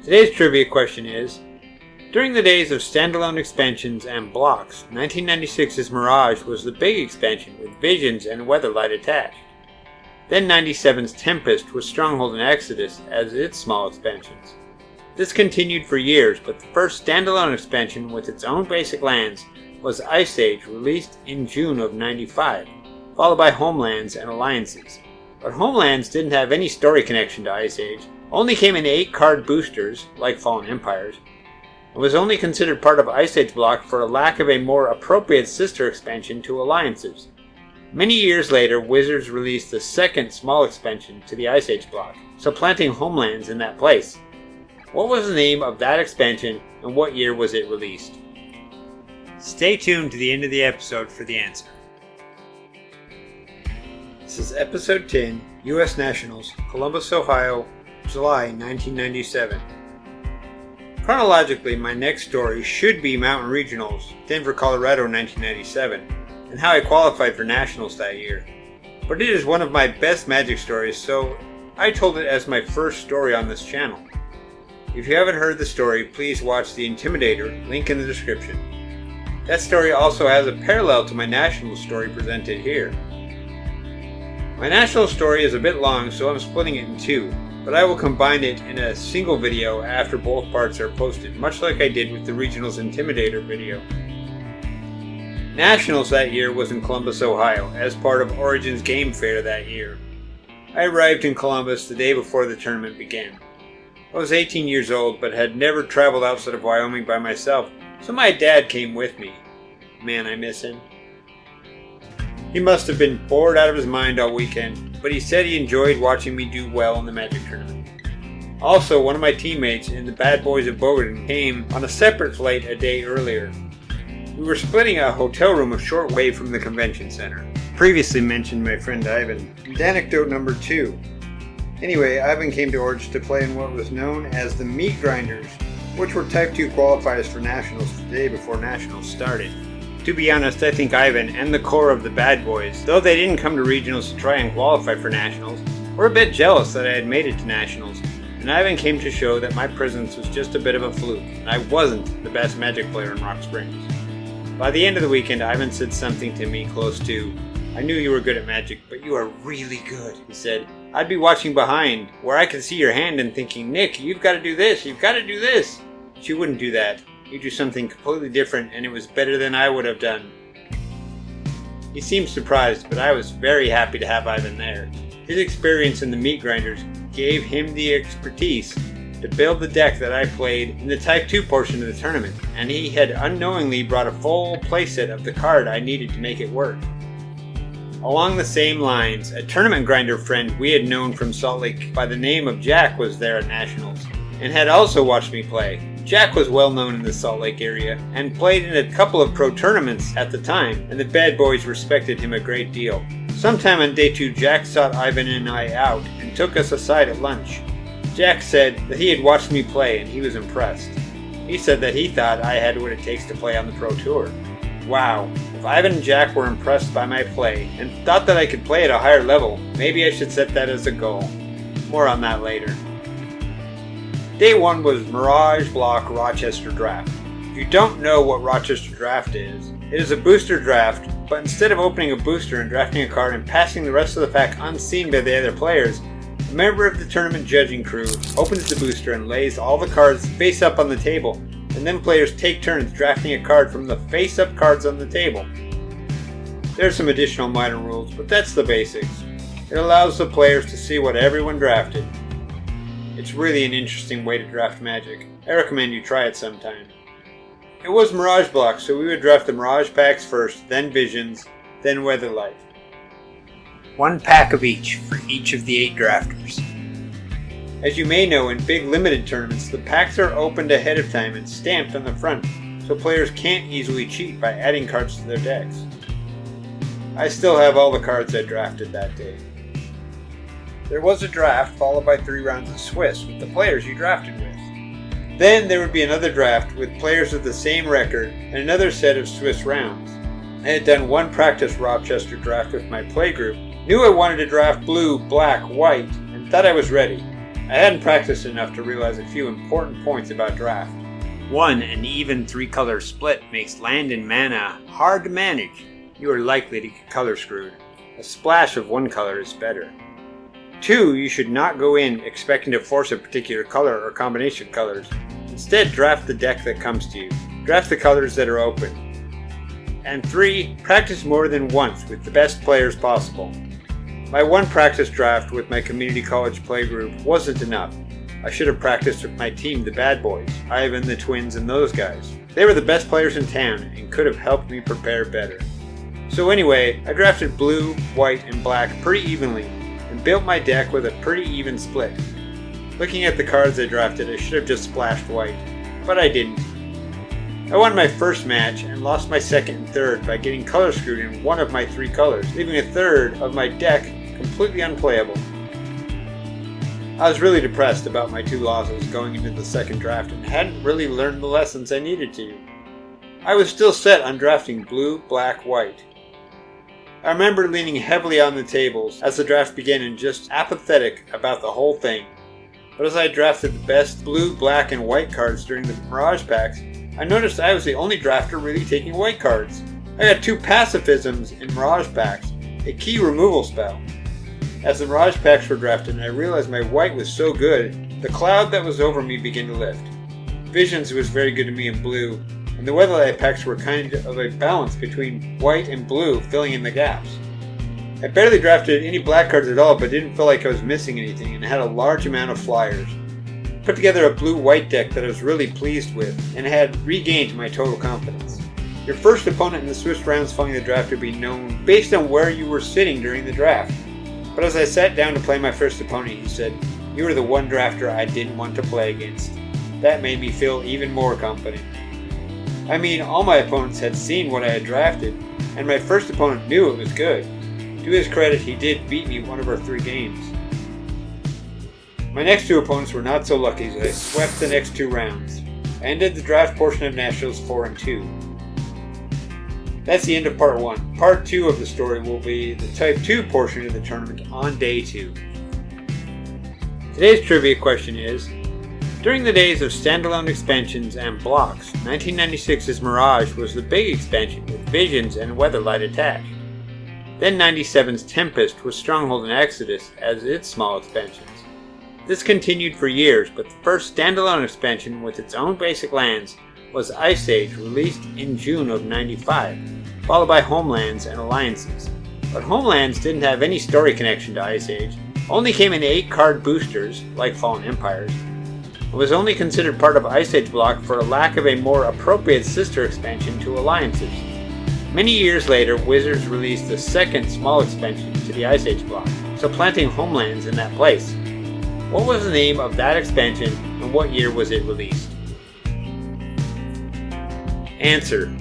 Today's trivia question is, during the days of standalone expansions and blocks, 1996's Mirage was the big expansion with Visions and Weatherlight attached. Then 97's Tempest was Stronghold and Exodus as its small expansions. This continued for years, but the first standalone expansion with its own basic lands was Ice Age, released in June of 95, followed by Homelands and Alliances. But Homelands didn't have any story connection to Ice Age, only came in 8-card boosters, like Fallen Empires, and was only considered part of Ice Age block for a lack of a more appropriate sister expansion to Alliances. Many years later, Wizards released the second small expansion to the Ice Age block, supplanting Homelands in that place. What was the name of that expansion and what year was it released? Stay tuned to the end of the episode for the answer. This is episode 10, U.S. Nationals, Columbus, Ohio, July 1997. Chronologically, my next story should be Mountain Regionals, Denver, Colorado 1997, and how I qualified for Nationals that year. But it is one of my best Magic stories, so I told it as my first story on this channel. If you haven't heard the story, please watch the Intimidator, link in the description. That story also has a parallel to my Nationals story presented here. My Nationals story is a bit long, so I'm splitting it in two, but I will combine it in a single video after both parts are posted, much like I did with the Regionals Intimidator video. Nationals that year was in Columbus, Ohio, as part of Origins Game Fair that year. I arrived in Columbus the day before the tournament began. I was 18 years old, but had never traveled outside of Wyoming by myself, so my dad came with me. Man, I miss him. He must have been bored out of his mind all weekend, but he said he enjoyed watching me do well in the Magic tournament. Also, one of my teammates in the Bad Boys of Bogarton came on a separate flight a day earlier. We were splitting a hotel room a short way from the convention center. Previously mentioned my friend Ivan. And anecdote number 2. Anyway, Ivan came to Origins to play in what was known as the Meat Grinders, which were Type 2 qualifiers for Nationals the day before Nationals started. To be honest, I think Ivan and the core of the Bad Boys, though they didn't come to Regionals to try and qualify for Nationals, were a bit jealous that I had made it to Nationals, and Ivan came to show that my presence was just a bit of a fluke, and I wasn't the best Magic player in Rock Springs. By the end of the weekend, Ivan said something to me close to, "I knew you were good at Magic, but you are really good." He said, "I'd be watching behind, where I could see your hand and thinking, 'Nick, you've got to do this, you've got to do this.' But you wouldn't do that. You do something completely different, and it was better than I would have done." He seemed surprised, but I was very happy to have Ivan there. His experience in the Meat Grinders gave him the expertise to build the deck that I played in the Type 2 portion of the tournament, and he had unknowingly brought a full playset of the card I needed to make it work. Along the same lines, a tournament grinder friend we had known from Salt Lake by the name of Jack was there at Nationals, and had also watched me play. Jack was well known in the Salt Lake area, and played in a couple of pro tournaments at the time, and the Bad Boys respected him a great deal. Sometime on day 2, Jack sought Ivan and I out, and took us aside at lunch. Jack said that he had watched me play, and he was impressed. He said that he thought I had what it takes to play on the Pro Tour. Wow, if Ivan and Jack were impressed by my play, and thought that I could play at a higher level, maybe I should set that as a goal. More on that later. Day 1 was Mirage Block Rochester Draft. If you don't know what Rochester Draft is, it is a booster draft, but instead of opening a booster and drafting a card and passing the rest of the pack unseen by the other players, a member of the tournament judging crew opens the booster and lays all the cards face up on the table, and then players take turns drafting a card from the face up cards on the table. There are some additional minor rules, but that's the basics. It allows the players to see what everyone drafted. It's really an interesting way to draft Magic. I recommend you try it sometime. It was Mirage Block, so we would draft the Mirage packs first, then Visions, then Weatherlight. 1 pack of each for each of the 8 drafters. As you may know, in big limited tournaments, the packs are opened ahead of time and stamped on the front, so players can't easily cheat by adding cards to their decks. I still have all the cards I drafted that day. There was a draft followed by 3 rounds of Swiss with the players you drafted with. Then there would be another draft with players with the same record and another set of Swiss rounds. I had done 1 practice Rochester draft with my play group, knew I wanted to draft blue, black, white, and thought I was ready. I hadn't practiced enough to realize a few important points about draft. 1. An even 3-color split makes land and mana hard to manage. You are likely to get color screwed. A splash of one color is better. 2. You should not go in expecting to force a particular color or combination of colors. Instead, draft the deck that comes to you. Draft the colors that are open. And 3. Practice more than once with the best players possible. My one practice draft with my community college playgroup wasn't enough. I should have practiced with my team, the Bad Boys, Ivan, the Twins, and those guys. They were the best players in town and could have helped me prepare better. So anyway, I drafted blue, white, and black pretty evenly and built my deck with a pretty even split. Looking at the cards I drafted, I should have just splashed white, but I didn't. I won my first match and lost my second and third by getting color screwed in one of my 3 colors, leaving a third of my deck completely unplayable. I was really depressed about my 2 losses going into the second draft and hadn't really learned the lessons I needed to. I was still set on drafting blue, black, white. I remember leaning heavily on the tables as the draft began and just apathetic about the whole thing. But as I drafted the best blue, black, and white cards during the Mirage packs, I noticed I was the only drafter really taking white cards. I got 2 pacifisms in Mirage packs, a key removal spell. As the Mirage packs were drafted and I realized my white was so good, the cloud that was over me began to lift. Visions was very good to me in blue, and the Weatherlight packs were kind of a balance between white and blue, filling in the gaps. I barely drafted any black cards at all, but didn't feel like I was missing anything and had a large amount of flyers. Put together a blue-white deck that I was really pleased with and had regained my total confidence. Your first opponent in the Swiss rounds following the draft would be known based on where you were sitting during the draft. But as I sat down to play my first opponent, he said, "You were the one drafter I didn't want to play against." That made me feel even more confident. I mean, all my opponents had seen what I had drafted, and my first opponent knew it was good. To his credit, he did beat me one of our 3 games. My next 2 opponents were not so lucky as I swept the next 2 rounds. I ended the draft portion of Nationals 4-2. That's the end of part 1. Part 2 of the story will be the Type 2 portion of the tournament on day 2. Today's trivia question is, during the days of standalone expansions and blocks, 1996's Mirage was the big expansion with Visions and Weatherlight attached. Then 97's Tempest was Stronghold and Exodus as its small expansions. This continued for years, but the first standalone expansion with its own basic lands was Ice Age, released in June of 95, followed by Homelands and Alliances. But Homelands didn't have any story connection to Ice Age, only came in 8-card boosters, like Fallen Empires, and was only considered part of Ice Age block for a lack of a more appropriate sister expansion to Alliances. Many years later, Wizards released the second small expansion to the Ice Age block, supplanting Homelands in that place. What was the name of that expansion and what year was it released? Answer.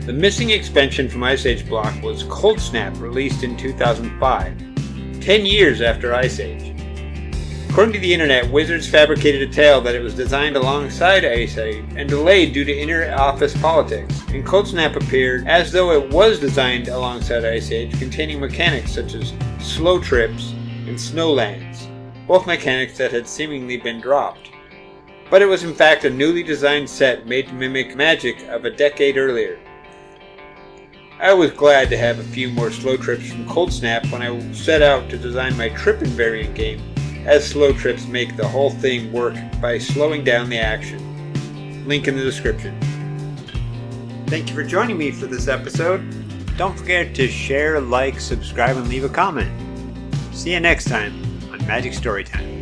The missing expansion from Ice Age block was Cold Snap, released in 2005, 10 years after Ice Age. According to the internet, Wizards fabricated a tale that it was designed alongside Ice Age and delayed due to inter-office politics, and Cold Snap appeared as though it was designed alongside Ice Age, containing mechanics such as slow trips and snowlands, both mechanics that had seemingly been dropped. But it was in fact a newly designed set made to mimic Magic of a decade earlier. I was glad to have a few more slow trips from Cold Snap when I set out to design my Trippin variant game, as slow trips make the whole thing work by slowing down the action. Link in the description. Thank you for joining me for this episode. Don't forget to share, like, subscribe, and leave a comment. See you next time on Magic Storytime.